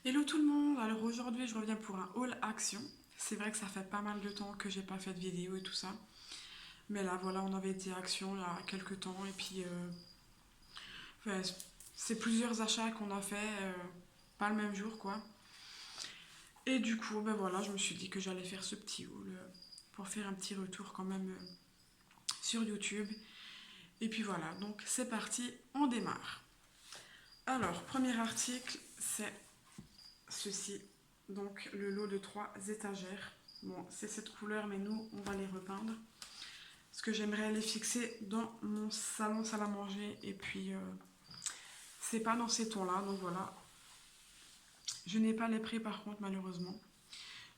Hello tout le monde, alors aujourd'hui je reviens pour un haul action. C'est vrai que ça fait pas mal de temps que j'ai pas fait de vidéo et tout ça. Mais là voilà, on avait été action il y a quelques temps et puis ouais, c'est plusieurs achats qu'on a fait, pas le même jour quoi. Et du coup, ben voilà, je me suis dit que j'allais faire ce petit haul pour faire un petit retour quand même sur YouTube. Et puis voilà, donc c'est parti, on démarre. Alors, premier article, c'est ceci. Donc le lot de 3 étagères. Bon, c'est cette couleur, mais nous, on va les repeindre. Parce que j'aimerais les fixer dans mon salon salle à manger. Et puis, c'est pas dans ces tons-là. Donc voilà. Je n'ai pas les prix par contre, malheureusement.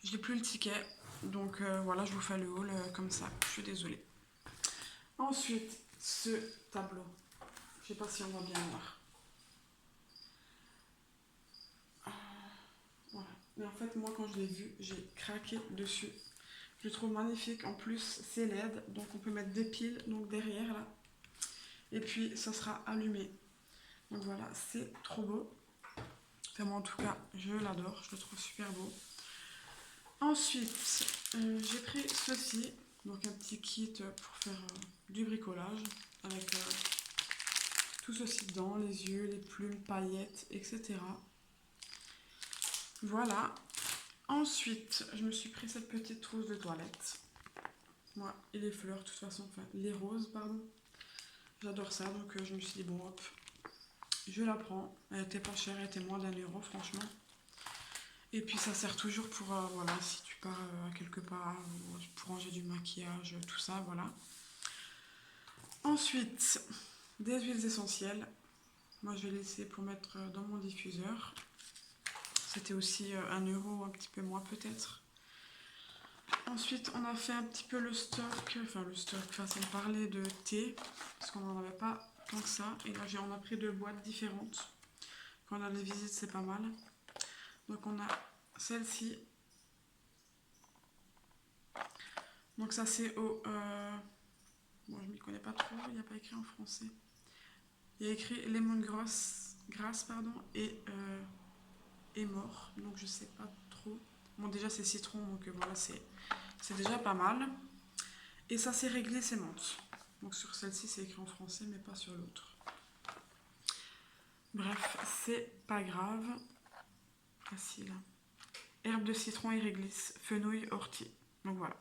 Je n'ai plus le ticket. Donc voilà, je vous fais le haul comme ça. Je suis désolée. Ensuite, ce tableau. Je sais pas si on va bien voir. Voilà. Mais en fait, moi, quand je l'ai vu, j'ai craqué dessus. Je le trouve magnifique. En plus, c'est LED, donc on peut mettre des piles donc derrière là. Et puis, ça sera allumé. Donc voilà, c'est trop beau. Enfin, moi, en tout cas, je l'adore. Je le trouve super beau. Ensuite, j'ai pris ceci. Donc un petit kit pour faire du bricolage. Avec tout ceci dedans. Les yeux, les plumes, paillettes, etc. Voilà. Ensuite, je me suis pris cette petite trousse de toilette. Moi, et les fleurs, de toute façon, enfin, les roses, pardon. J'adore ça, donc je me suis dit, bon, hop, je la prends. Elle était pas chère, elle était moins d'1 euro, franchement. Et puis, ça sert toujours pour, voilà, si tu pars à quelque part, pour ranger du maquillage, tout ça, voilà. Ensuite, des huiles essentielles. Moi, je vais laisser pour mettre dans mon diffuseur. C'était aussi 1 euro, un petit peu moins peut-être. Ensuite, on a fait un petit peu le stock, façon de parler, de thé, parce qu'on n'en avait pas tant que ça. Et là, on a pris 2 boîtes différentes. Quand on a des visites, c'est pas mal. Donc, on a celle-ci. Donc, ça, c'est au. Bon, je m'y connais pas trop, il n'y a pas écrit en français. Il y a écrit lemongrass, pardon, et mort. Donc, je sais pas trop. Bon, déjà, c'est citron, donc voilà, c'est déjà pas mal. Et ça, c'est réglé, c'est menthe. Donc sur celle-ci, c'est écrit en français, mais pas sur l'autre. Bref, c'est pas grave. Facile. Herbe de citron et réglisse, fenouil, ortie. Donc voilà.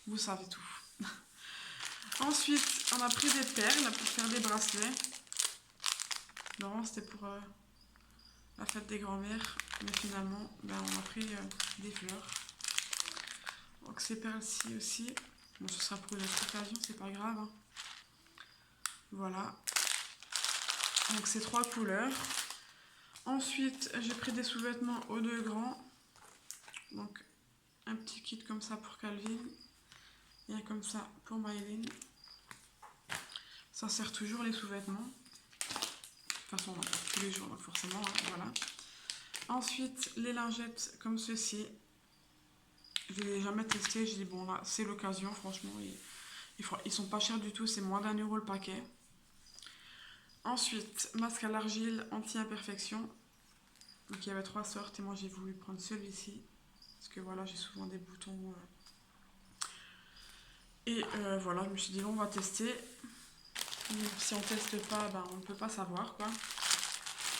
Vous savez tout. Ensuite, on a pris des perles pour faire des bracelets. Normalement, c'était pour la fête des grands-mères. Mais finalement, on a pris des fleurs. Donc ces perles-ci aussi. Bon, ce sera pour une autre occasion, c'est pas grave. Hein. Voilà. Donc ces 3 couleurs. Ensuite, j'ai pris des sous-vêtements aux 2 grands. Donc un petit kit comme ça pour Calvin. Et un comme ça pour Maëlyn. Ça sert toujours les sous-vêtements. De toute façon, on en porte tous les jours, donc forcément, hein, voilà. Ensuite, les lingettes comme ceci. Je ne les ai jamais testées. J'ai dit, bon là, c'est l'occasion, franchement. Ils sont pas chers du tout, c'est moins d'1 euro le paquet. Ensuite, masque à l'argile anti-imperfection. Donc il y avait 3 sortes et moi j'ai voulu prendre celui-ci. Parce que voilà, j'ai souvent des boutons. Et voilà, je me suis dit, bon, on va tester. Si on teste pas, on ne peut pas savoir quoi.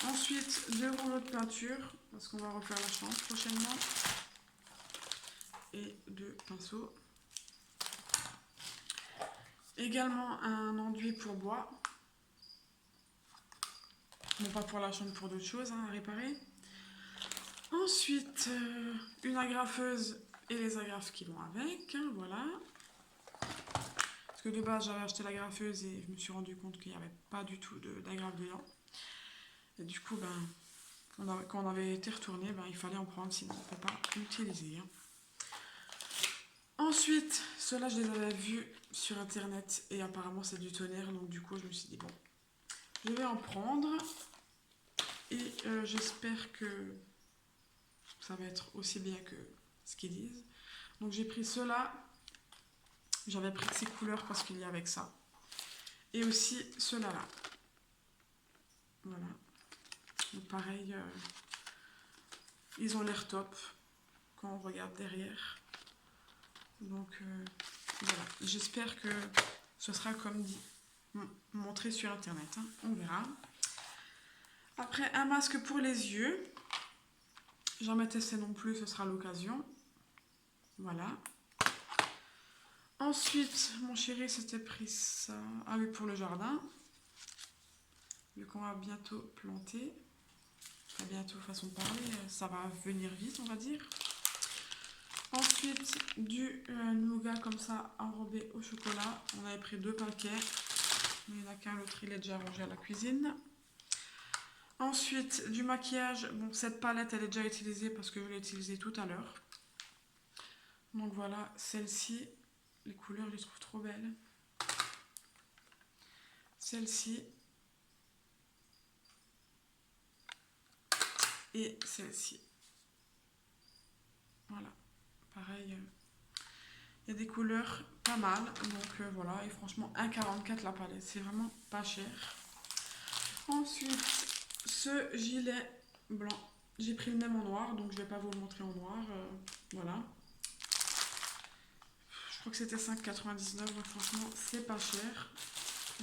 Ensuite, 2 rouleaux de peinture, parce qu'on va refaire la chambre prochainement. Et 2 pinceaux. Également un enduit pour bois. Non pas pour la chambre, pour d'autres choses à réparer. Ensuite, une agrafeuse et les agrafes qui vont avec, hein, voilà. Parce que de base, j'avais acheté l'agrafeuse et je me suis rendu compte qu'il n'y avait pas du tout d'agrafe dedans. Et du coup, quand on avait été retourné, il fallait en prendre, sinon on ne peut pas l'utiliser. Hein. Ensuite, ceux-là, je les avais vus sur internet et apparemment c'est du tonnerre, donc du coup, je me suis dit, bon, je vais en prendre et j'espère que ça va être aussi bien que ce qu'ils disent. Donc j'ai pris ceux-là, j'avais pris ces couleurs parce qu'il y a avec ça. Et aussi ceux-là là. Voilà. Donc pareil, Ils ont l'air top quand on regarde derrière. Donc voilà, j'espère que ce sera comme dit, montré sur internet, hein. On verra. Après, un masque pour les yeux. Jamais testé non plus, ce sera l'occasion. Voilà. Ensuite, mon chéri s'était pris ça. Ah oui, pour le jardin. Vu qu'on va bientôt planter. Très bientôt, façon de parler. Ça va venir vite, on va dire. Ensuite, du nougat comme ça, enrobé au chocolat. On avait pris 2 paquets. Mais il n'y en a qu'un, l'autre il est déjà rangé à la cuisine. Ensuite, du maquillage. Bon, cette palette, elle est déjà utilisée parce que je l'ai utilisée tout à l'heure. Donc voilà, celle-ci. Les couleurs, je les trouve trop belles. Celle-ci. Et celle-ci. Voilà. Pareil, il y a des couleurs pas mal. Donc voilà, et franchement, 1,44 la palette. C'est vraiment pas cher. Ensuite, ce gilet blanc. J'ai pris le même en noir, donc je vais pas vous le montrer en noir. Voilà. Je crois que c'était 5,99. Donc franchement, c'est pas cher.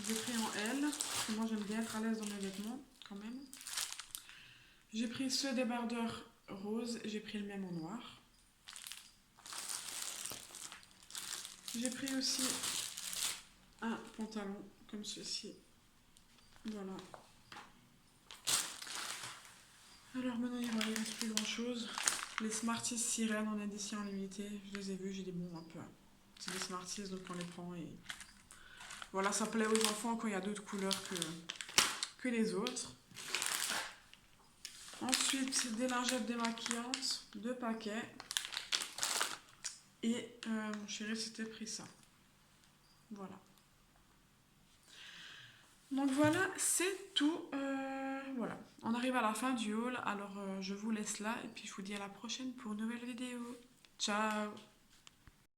J'ai pris en L. Parce que moi, j'aime bien être à l'aise dans mes vêtements, quand même. J'ai pris ce débardeur rose. J'ai pris le même en noir. J'ai pris aussi un pantalon comme ceci. Voilà. Alors maintenant, il ne reste plus grand chose. Les Smarties Sirène en édition limitée, je les ai vus, j'ai dit bon, un peu. C'est des Smarties, donc on les prend et. Voilà, ça plaît aux enfants quand il y a d'autres couleurs que les autres. Ensuite, des lingettes démaquillantes, 2 paquets. Et mon chéri s'était pris ça. Voilà. Donc voilà, c'est tout. Voilà, on arrive à la fin du haul. Alors je vous laisse là et puis je vous dis à la prochaine pour une nouvelle vidéo. Ciao!